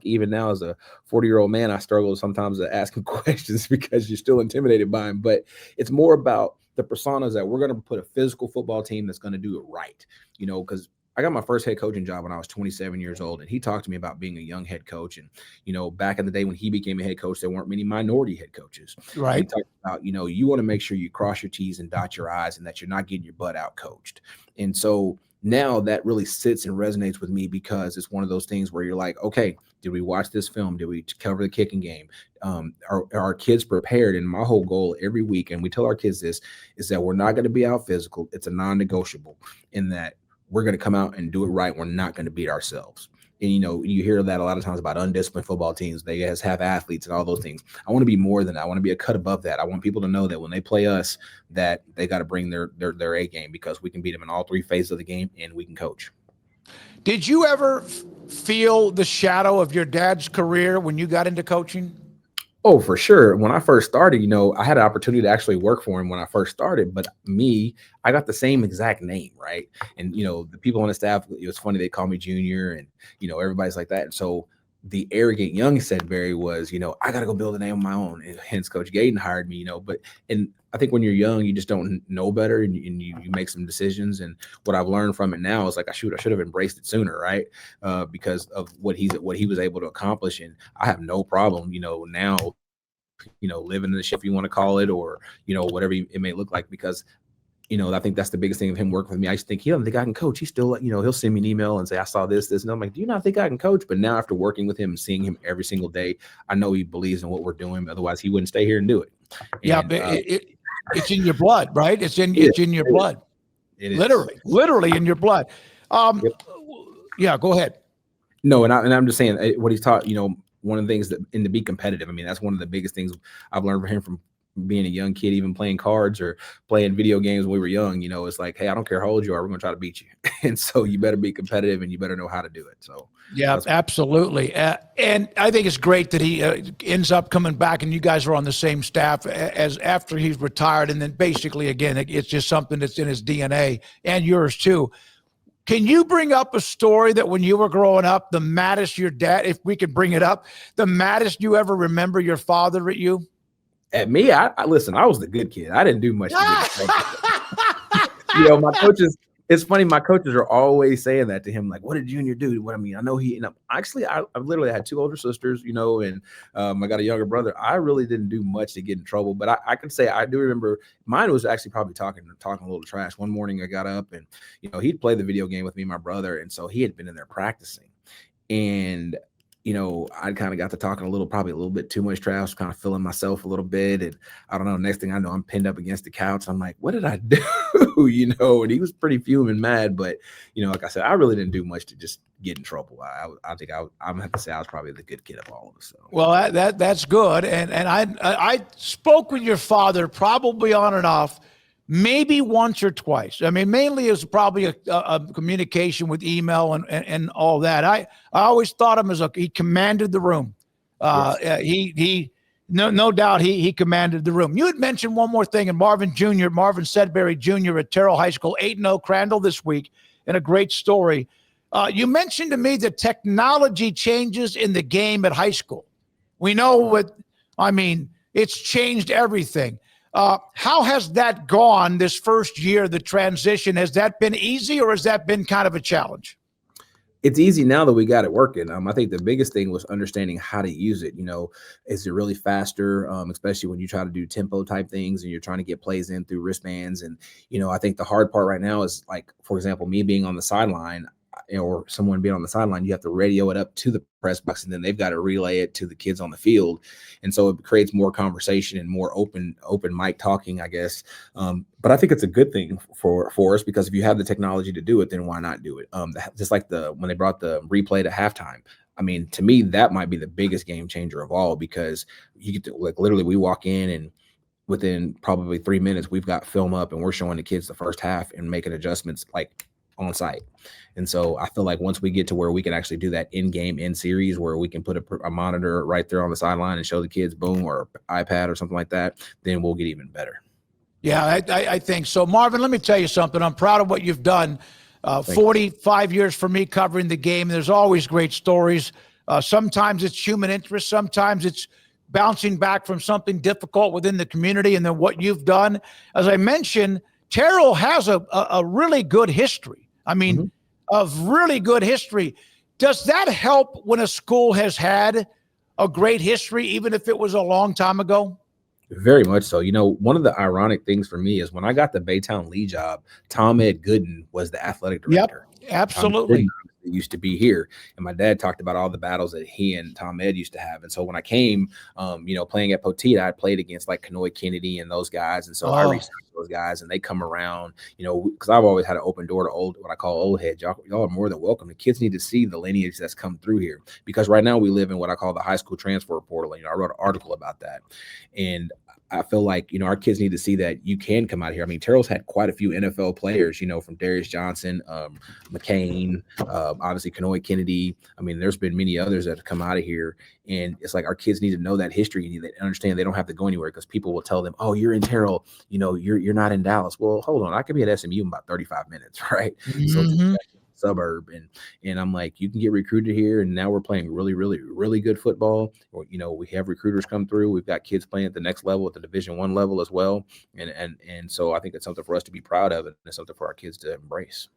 even now as a 40-year-old man, I struggle sometimes to ask him questions because you're still intimidated by him. But it's more about the personas that we're going to put a physical football team that's going to do it right, because I got my first head coaching job when I was 27 years old, and he talked to me about being a young head coach. And, back in the day when he became a head coach, there weren't many minority head coaches. Right. He talked about, you want to make sure you cross your T's and dot your I's and that you're not getting your butt out coached. And so now that really sits and resonates with me because it's one of those things where you're like, okay, did we watch this film? Did we cover the kicking game? Are our kids prepared? And my whole goal every week, and we tell our kids this, is that we're not going to be out physical. It's a non-negotiable in that we're going to come out and do it right. We're not going to beat ourselves. And, you hear that a lot of times about undisciplined football teams. They just have athletes and all those things. I want to be more than that. I want to be a cut above that. I want people to know that when they play us, that they got to bring their A game, because we can beat them in all three phases of the game and we can coach. Did you ever feel the shadow of your dad's career when you got into coaching? Oh, for sure. When I first started, I had an opportunity to actually work for him when I first started, but I got the same exact name, right? And, the people on the staff, it was funny, they call me Junior, and, everybody's like that. And so the arrogant young Sedbury was, I got to go build a name of my own. And hence Coach Gayden hired me, and I think when you're young, you just don't know better, and you make some decisions. And what I've learned from it now is like, I should have embraced it sooner, right? Because of what he was able to accomplish. And I have no problem, now, living in the ship, you want to call it, or, whatever it may look like, because, I think that's the biggest thing of him working with me. I just think he doesn't think I can coach. He still, he'll send me an email and say, I saw this, and I'm like, do you not think I can coach? But now after working with him and seeing him every single day, I know he believes in what we're doing. Otherwise he wouldn't stay here and do it. Yeah, and, but it's in your blood, right? It's in your blood. It is. Literally in your blood. Yep. Yeah, go ahead. No, and I'm just saying what he's taught, one of the things to be competitive. I mean, that's one of the biggest things I've learned from him from being a young kid, even playing cards or playing video games when we were young. It's like, hey, I don't care how old you are, we're going to try to beat you. And so you better be competitive and you better know how to do it. So yeah, absolutely. And I think it's great that he ends up coming back and you guys are on the same staff as after he's retired. And then basically, again, it's just something that's in his DNA and yours too. Can you bring up a story that when you were growing up, the maddest your dad, if we could bring it up, the maddest you ever remember your father at you? At me, I listen, I was the good kid. I didn't do much to get my coaches, it's funny, my coaches are always saying that to him, like, what did Junior do? What I mean, I know I literally had two older sisters, and I got a younger brother. I really didn't do much to get in trouble, but I can say I do remember mine was actually probably talking a little trash. One morning I got up and, he'd play the video game with me and my brother. And so he had been in there practicing. And I kind of got to talking probably a little bit too much trash, kind of feeling myself a little bit. And I don't know, next thing I know, I'm pinned up against the couch. I'm like, what did I do? And he was pretty fuming mad. But, like I said, I really didn't do much to just get in trouble. I think I'm going to have to say I was probably the good kid of all of us. So. Well, that's good. And I spoke with your father probably on and off, maybe once or twice. I mean, mainly it was probably a communication with email and all that. I always thought him as he commanded the room. Yes. He no doubt he commanded the room. You had mentioned one more thing, and Marvin Sedbury Jr. at Terrell High School, 8-0 Crandall this week, and a great story. You mentioned to me that technology changes in the game at high school. We know it's changed everything. How has that gone this first year, the transition? Has that been easy or has that been kind of a challenge? It's easy now that we got it working. I think the biggest thing was understanding how to use it. Is it really faster, especially when you try to do tempo type things and you're trying to get plays in through wristbands. And, I think the hard part right now is, like, for example, me being on the sideline, or someone being on the sideline, you have to radio it up to the press box, and then they've got to relay it to the kids on the field. And so it creates more conversation and more open mic talking, I guess. But I think it's a good thing for us, because if you have the technology to do it, then why not do it? Just like when they brought the replay to halftime. I mean, to me, that might be the biggest game changer of all, because you get to, like, literally we walk in and within probably 3 minutes, we've got film up and we're showing the kids the first half and making adjustments like on site. And so I feel like once we get to where we can actually do that in game, in series, where we can put a monitor right there on the sideline and show the kids, boom, or iPad or something like that, then we'll get even better. Yeah, I think so. Marvin, let me tell you something. I'm proud of what you've done. 45 years for me covering the game. There's always great stories. Sometimes it's human interest. Sometimes it's bouncing back from something difficult within the community. And then what you've done, as I mentioned, Terrell has a really good history. I mean, of really good history. Does that help when a school has had a great history, even if it was a long time ago? Very much so. One of the ironic things for me is when I got the Baytown Lee job, Tom Ed Gooden was the athletic director. Yep, absolutely. that used to be here. And my dad talked about all the battles that he and Tom Ed used to have. And so when I came, playing at Poteet, I played against like Kenoy Kennedy and those guys. And so I researched those guys, and they come around, because I've always had an open door to what I call old heads. Y'all are more than welcome. The kids need to see the lineage that's come through here, because right now we live in what I call the high school transfer portal. I wrote an article about that. And I feel like, our kids need to see that you can come out here. I mean, Terrell's had quite a few NFL players, from Darius Johnson, McCain, obviously Kenoy Kennedy. I mean, there's been many others that have come out of here. And it's like our kids need to know that history. You need to understand they don't have to go anywhere, because people will tell them, oh, you're in Terrell, you're not in Dallas. Well, hold on. I could be at SMU in about 35 minutes, right? So suburb, and I'm like, you can get recruited here, and now we're playing really, really, really good football. Or we have recruiters come through. We've got kids playing at the next level, at the Division I level as well, and so I think it's something for us to be proud of, and it's something for our kids to embrace.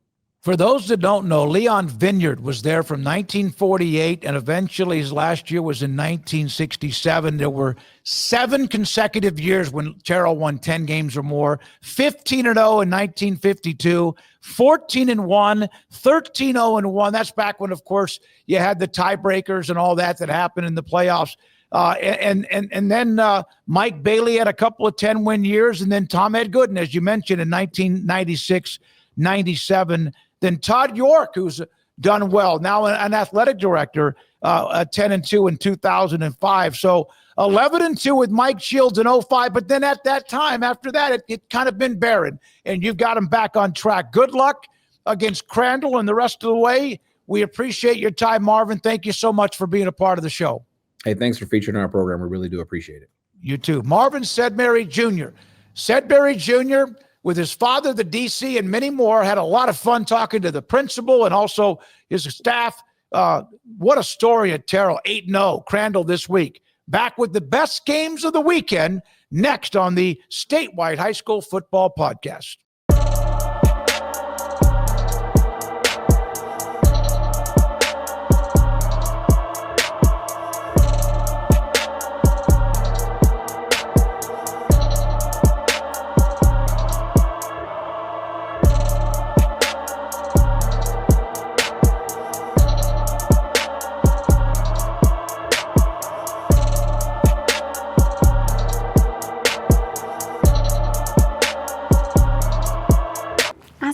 For those that don't know, Leon Vineyard was there from 1948, and eventually his last year was in 1967. There were 7 consecutive years when Terrell won 10 games or more, 15-0 in 1952, 14-1, 13-0-1. That's back when, of course, you had the tiebreakers and all that happened in the playoffs. And then Mike Bailey had a couple of 10-win years, and then Tom Ed Gooden, as you mentioned, in 1996, 97. Then Todd York, who's done well, now an athletic director, 10-2 in 2005. So 11-2 with Mike Shields in 05. But then at that time, after that, it kind of been barren, and you've got him back on track. Good luck against Crandall and the rest of the way. We appreciate your time, Marvin. Thank you so much for being a part of the show. Hey, thanks for featuring our program. We really do appreciate it. You too. Marvin Sedbury Jr. Sedbury Jr., with his father, the DC, and many more. Had a lot of fun talking to the principal and also his staff. What a story at Terrell. 8-0, Crandall this week. Back with the best games of the weekend next on the Statewide High School Football Podcast.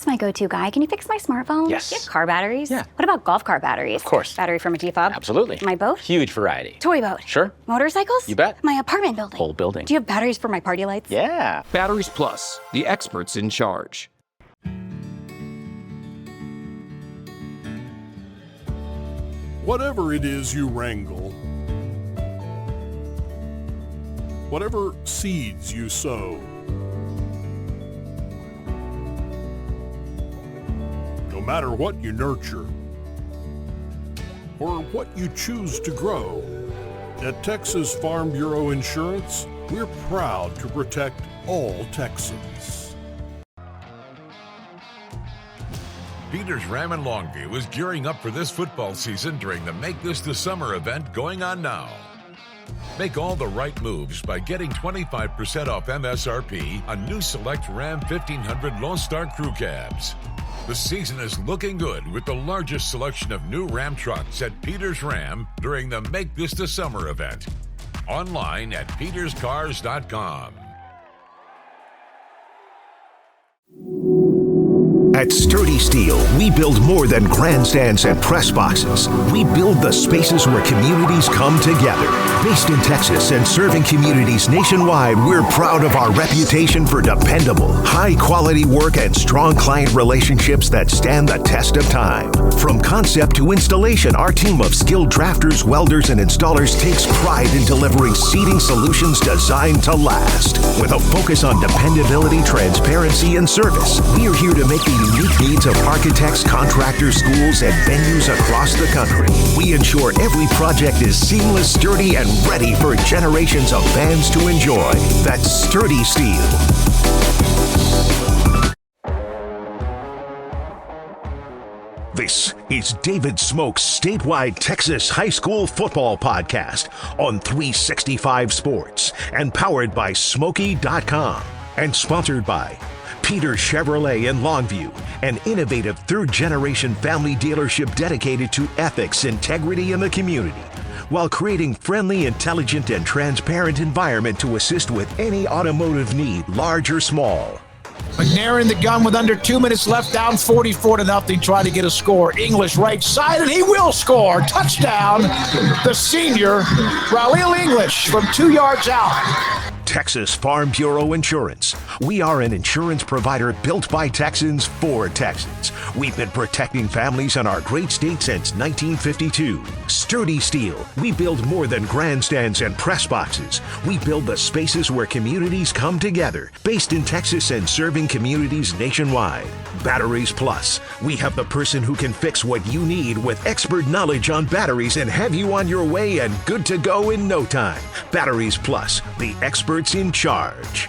My go-to guy. Can you fix my smartphone? Yes. Do you have car batteries? Yeah. What about golf cart batteries? Of course. Battery from a G-Fob? Absolutely. My boat? Huge variety. Toy boat? Sure. Motorcycles? You bet. My apartment building? Whole building. Do you have batteries for my party lights? Yeah. Batteries Plus, the experts in charge. Whatever it is you wrangle, whatever seeds you sow, no matter what you nurture or what you choose to grow, at Texas Farm Bureau Insurance, we're proud to protect all Texans. Peters Ram in Longview is gearing up for this football season during the Make This the Summer event going on now. Make all the right moves by getting 25% off MSRP on new select Ram 1500 Lone Star Crew Cabs. The season is looking good with the largest selection of new Ram trucks at Peters Ram during the Make This the Summer event. Online at peterscars.com. At Sturdy Steel, we build more than grandstands and press boxes. We build the spaces where communities come together. Based in Texas and serving communities nationwide, we're proud of our reputation for dependable, high-quality work and strong client relationships that stand the test of time. From concept to installation, our team of skilled drafters, welders, and installers takes pride in delivering seating solutions designed to last. With a focus on dependability, transparency, and service, we are here to make the unique needs of architects, contractors, schools, and venues across the country. We ensure every project is seamless, sturdy, and ready for generations of fans to enjoy. That's Sturdy Steel. This is David Smoak's Statewide Texas High School Football Podcast on 365 Sports and powered by Smoaky.com and sponsored by Peter Chevrolet in Longview, an innovative third-generation family dealership dedicated to ethics, integrity, and the community, while creating friendly, intelligent, and transparent environment to assist with any automotive need, large or small. McNair in the gun with under 2 minutes left, down 44-0, trying to get a score. English right side, and he will score. Touchdown, the senior, Raul English from 2 yards out. Texas Farm Bureau Insurance. We are an insurance provider built by Texans for Texans. We've been protecting families in our great state since 1952. Sturdy Steel. We build more than grandstands and press boxes. We build the spaces where communities come together. Based in Texas and serving communities nationwide. Batteries Plus. We have the person who can fix what you need with expert knowledge on batteries and have you on your way and good to go in no time. Batteries Plus, the experts in charge.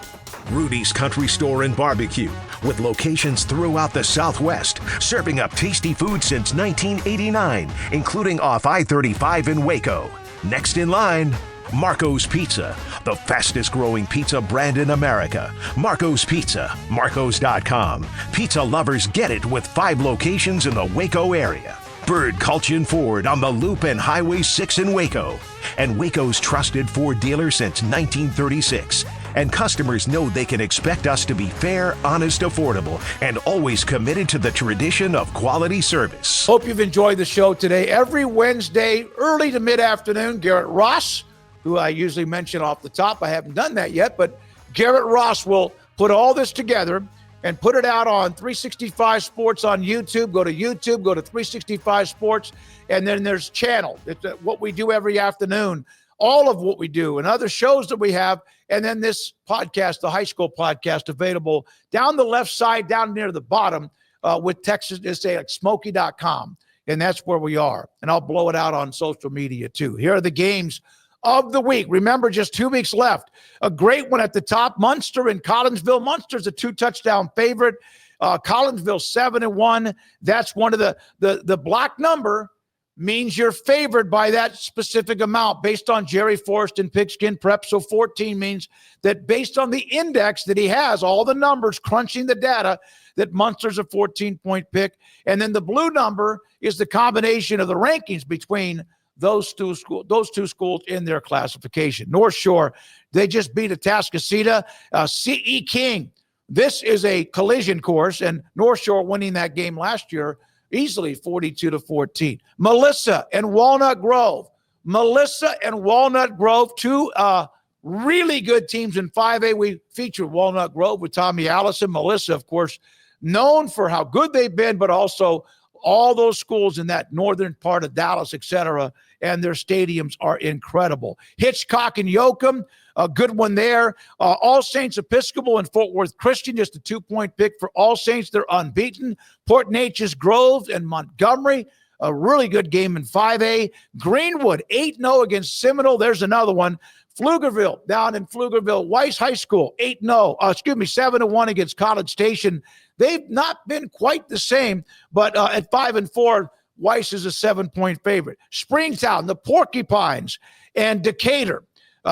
Rudy's Country Store and Barbecue, with locations throughout the Southwest, serving up tasty food since 1989, including off I-35 in Waco. Next in line, Marco's Pizza, the fastest growing pizza brand in America. Marco's Pizza, Marcos.com. Pizza lovers get it with 5 locations in the Waco area. Bird Culchin Ford on the Loop and Highway 6 in Waco. And Waco's trusted Ford dealer since 1936. And customers know they can expect us to be fair, honest, affordable, and always committed to the tradition of quality service. Hope you've enjoyed the show today. Every Wednesday, early to mid-afternoon, Garrett Ross, who I usually mention off the top. I haven't done that yet, but Garrett Ross will put all this together and put it out on 365 Sports on YouTube. Go to YouTube, go to 365 Sports, and then there's channel. It's what we do every afternoon, all of what we do, and other shows that we have, and then this podcast, the high school podcast, available down the left side, down near the bottom with Texas, just say like Smoaky.com, and that's where we are. And I'll blow it out on social media too. Here are the games of the week. Remember, just 2 weeks left. A great one at the top, Munster and Collinsville. Munster's a 2-touchdown favorite. Collinsville 7-1. That's one of the block number means you're favored by that specific amount based on Jerry Forrest and Pigskin Prep. So 14 means that based on the index that he has, all the numbers crunching the data, that Munster's a 14-point pick. And then the blue number is the combination of the rankings between those two schools in their classification. North Shore, they just beat Atascocita. C.E. King, this is a collision course, and North Shore winning that game last year easily 42-14. Melissa and Walnut Grove. Two really good teams in 5A. We featured Walnut Grove with Tommy Allison. Melissa, of course, known for how good they've been, but also all those schools in that northern part of Dallas, et cetera, and their stadiums are incredible. Hitchcock and Yoakum, a good one there. All Saints Episcopal and Fort Worth Christian, just a 2-point pick for All Saints. They're unbeaten. Port Neches Grove and Montgomery, a really good game in 5A. Greenwood, 8-0 against Seminole. There's another one. Pflugerville, down in Pflugerville. Weiss High School, 7-1 against College Station. They've not been quite the same, but at 5-4, Weiss is a 7-point favorite. Springtown, the Porcupines, and Decatur.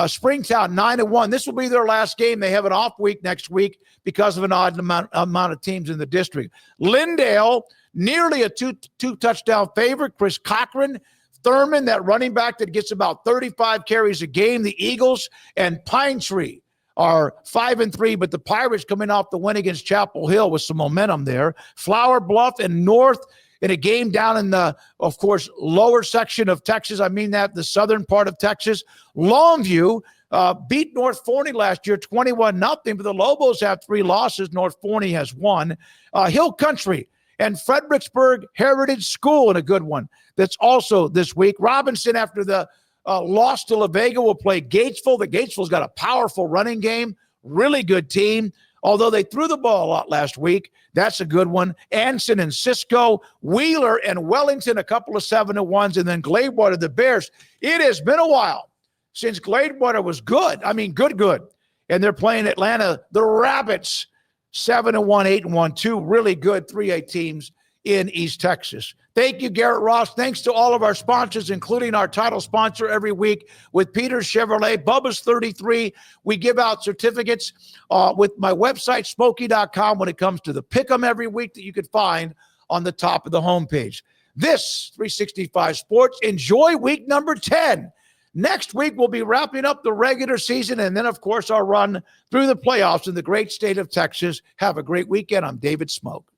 Springtown, 9-1. This will be their last game. They have an off week next week because of an odd amount of teams in the district. Lindale, nearly a two-touchdown favorite. Chris Cochran. Thurman, that running back that gets about 35 carries a game. The Eagles and Pine Tree are 5-3, but the Pirates coming off the win against Chapel Hill with some momentum there. Flower Bluff and North in a game down in the, of course, lower section of Texas. I mean that, the southern part of Texas. Longview beat North Forney last year 21-0, but the Lobos have 3 losses. North Forney has 1. Hill Country and Fredericksburg Heritage School in a good one. That's also this week. Robinson, after the loss to La Vega, will play Gatesville. The Gatesville's got a powerful running game, really good team. Although they threw the ball a lot last week, that's a good one. Anson and Cisco, Wheeler and Wellington, a couple of 7-1s, and then Gladewater, the Bears. It has been a while since Gladewater was good. I mean, good. And they're playing Atlanta, the Rabbits, 7-1, 8-1, 2 really good 3A teams in East Texas. Thank you, Garrett Ross. Thanks to all of our sponsors, including our title sponsor every week with Peters Chevrolet, Bubba's 33. We give out certificates with my website, Smoaky.com, when it comes to the pick'em every week that you could find on the top of the homepage. This 365 Sports. Enjoy week number 10. Next week, we'll be wrapping up the regular season and then, of course, our run through the playoffs in the great state of Texas. Have a great weekend. I'm David Smoak.